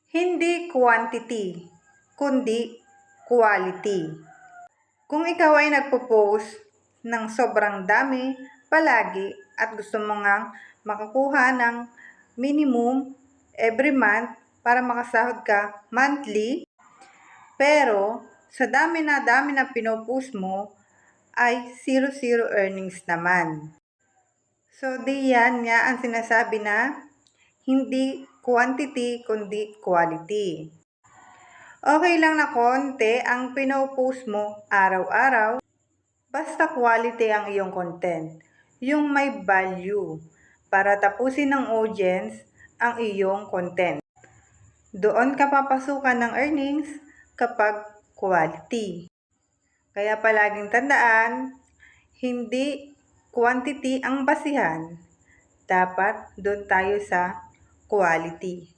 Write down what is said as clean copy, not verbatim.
Hindi quantity, kundi quality. Kung ikaw ay nagpo-post ng sobrang dami palagi at gusto mo ngang makakuha ng minimum every month para makasahod ka monthly, pero sa dami na pinopost mo ay zero earnings naman. So di yan nga ang sinasabi na hindi quantity kundi quality. Okay lang na konti ang pinopost mo araw-araw, basta quality ang iyong content, yung may value para tapusin ng audience ang iyong content. Doon ka papasukan ng earnings kapag quality. Kaya palaging tandaan, hindi quantity ang basihan. Dapat doon tayo sa quality.